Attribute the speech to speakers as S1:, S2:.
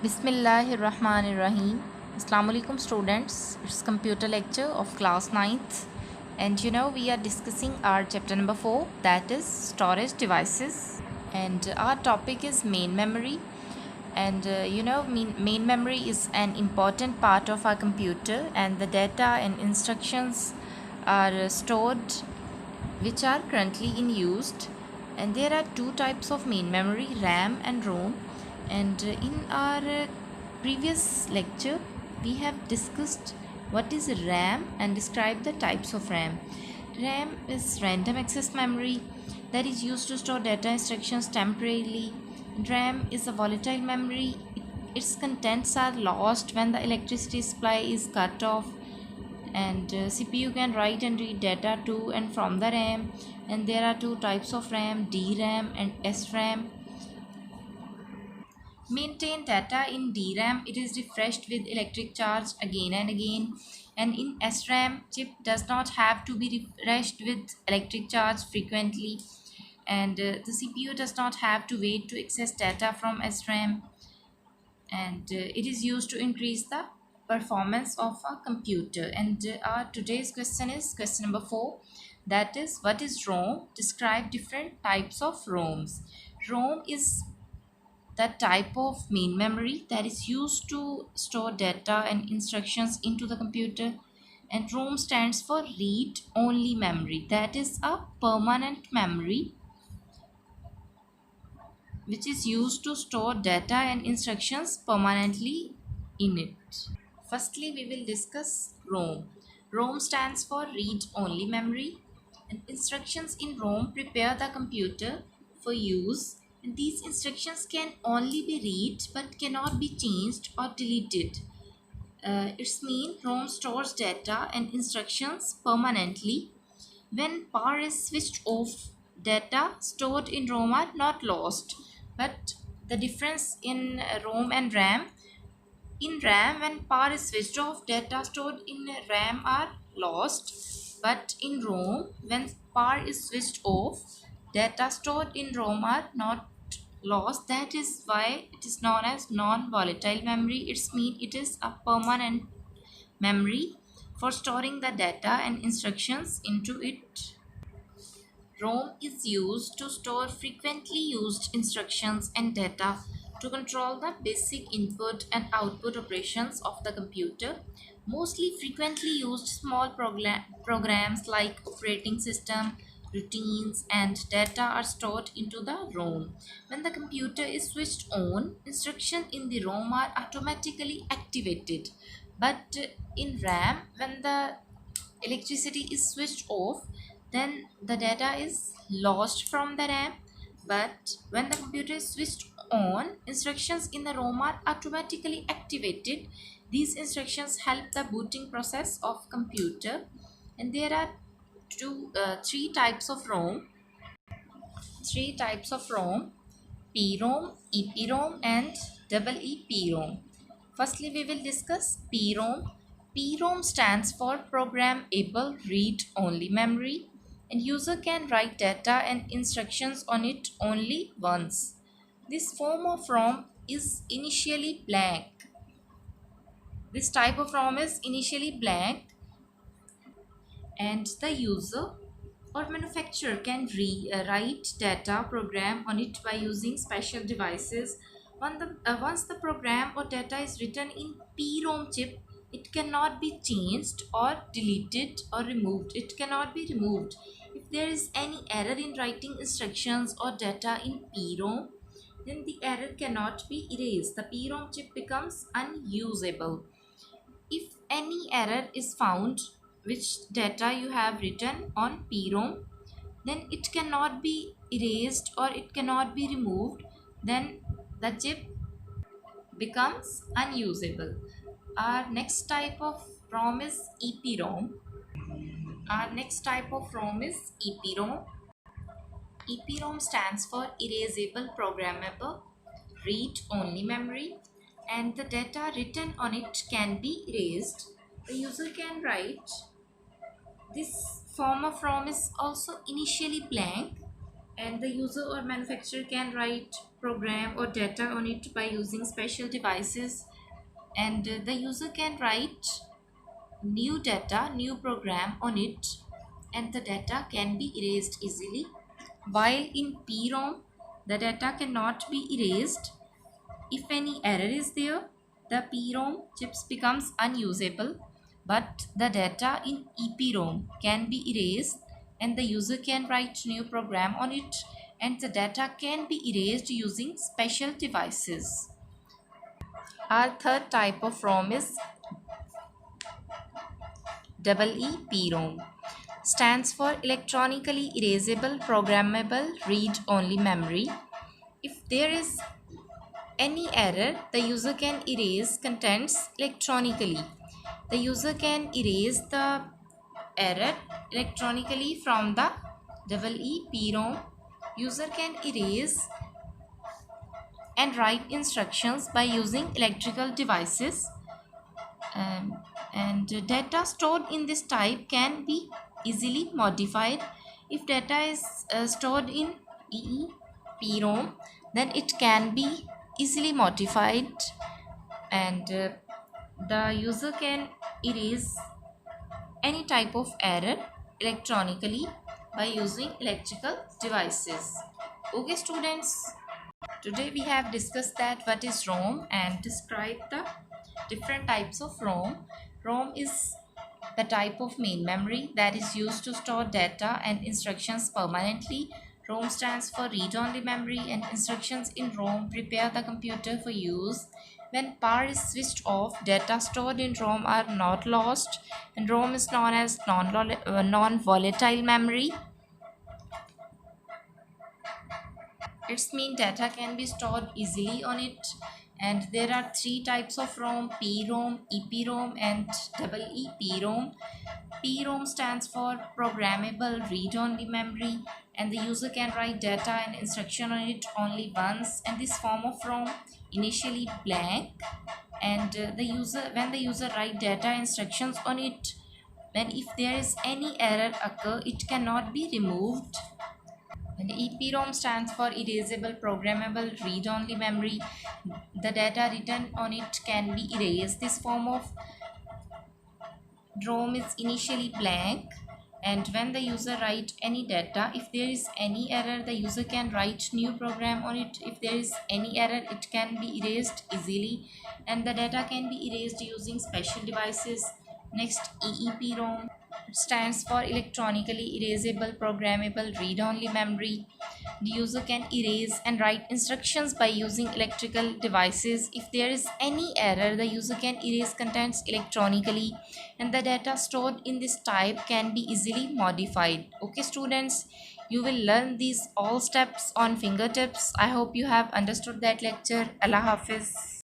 S1: Bismillahirrahmanirrahim. Assalamu alaikum students. It's computer lecture of class 9th. And we are discussing our chapter number 4, that is storage devices. And our topic is main memory. And main memory is an important part of our computer, and the data and instructions are stored which are currently in use. And there are two types of main memory, RAM and ROM. And in our previous lecture we have discussed what is RAM and described the types of RAM. RAM is random access memory that is used to store data instructions temporarily. RAM is a volatile memory. Its contents are lost when the electricity supply is cut off. And CPU can write and read data to and from the RAM. And there are two types of RAM, DRAM and SRAM. Maintain data in DRAM, it is refreshed with electric charge again and again. And in SRAM, chip does not have to be refreshed with electric charge frequently. And the CPU does not have to wait to access data from SRAM. And it is used to increase the performance of a computer. And our today's question is question number 4, that is what is ROM? Describe different types of ROMs. ROM is the type of main memory that is used to store data and instructions into the computer. And ROM stands for read only memory, that is a permanent memory which is used to store data and instructions permanently in it. Firstly, we will discuss ROM. ROM stands for read only memory, and instructions in ROM prepare the computer for use, and these instructions can only be read but cannot be changed or deleted. Its mean ROM stores data and instructions permanently. When power is switched off, data stored in ROM are not lost. But the difference in ROM and RAM, in RAM, when power is switched off, data stored in RAM are lost. But in ROM, when power is switched off, data stored in ROM are not lost. That is why it is known as non-volatile memory. It's mean it is a permanent memory for storing the data and instructions into it. ROM is used to store frequently used instructions and data to control the basic input and output operations of the computer. Mostly frequently used small programs like operating system, routines, and data are stored into the ROM. When the computer is switched on, instructions in the ROM are automatically activated. But in RAM, when the electricity is switched off, then the data is lost from the RAM. But when the computer is switched on, instructions in the ROM are automatically activated. These instructions help the booting process of computer. And there are three types of ROM. Three types of ROM: PROM, EPROM, and EEPROM. Firstly, we will discuss PROM. PROM stands for Programmable Read Only Memory, and user can write data and instructions on it only once. This form of ROM is initially blank. This type of ROM is initially blank, and the user or manufacturer can write data program on it by using special devices. Once the program or data is written in PROM chip, it cannot be changed or deleted or removed. It cannot be removed. If there is any error in writing instructions or data in PROM, then the error cannot be erased. The PROM chip becomes unusable. If any error is found which data you have written on PROM, then it cannot be erased or it cannot be removed, then the chip becomes unusable. Our next type of ROM is EPROM. Our next type of ROM is EPROM. EPROM stands for Erasable Programmable Read Only Memory, and the data written on it can be erased. The user can write. This form of ROM is also initially blank, and the user or manufacturer can write program or data on it by using special devices, and the user can write new data, new program on it, and the data can be erased easily. While in PROM, the data cannot be erased. If any error is there, the PROM chips becomes unusable, but the data in EPROM can be erased and the user can write new program on it, and the data can be erased using special devices. Our third type of ROM is EEPROM. Stands for electronically erasable programmable read-only memory. If there is any error, the user can erase contents electronically. The user can erase the error electronically from the EEPROM. User can erase and write instructions by using electrical devices. Um, and data stored in this type can be easily modified. If data is stored in EEPROM, then it can be easily modified, and the user can erase any type of error electronically by using electrical devices. Okay students, today we have discussed that what is ROM and described the different types of ROM. ROM is the type of main memory that is used to store data and instructions permanently. ROM stands for read-only memory, and instructions in ROM prepare the computer for use. When power is switched off, data stored in ROM are not lost, and ROM is known as non-volatile memory. Its mean data can be stored easily on it, and there are three types of ROM: PROM, EPROM, and EEPROM. PROM stands for programmable read-only memory, and the user can write data and instruction on it only once, and this form of ROM initially blank, and when the user write data instructions on it, then if there is any error occur, it cannot be removed. And EPROM stands for erasable programmable read-only memory. The data written on it can be erased. This form of ROM is initially blank, and when the user write any data, if there is any error, the user can write new program on it. If there is any error, it can be erased easily, and the data can be erased using special devices. Next, EEPROM stands for electronically erasable programmable read-only memory. The user can erase and write instructions by using electrical devices. If there is any error, the user can erase contents electronically, and the data stored in this type can be easily modified. Okay students, you will learn these all steps on fingertips. I hope you have understood that lecture. Allah Hafiz.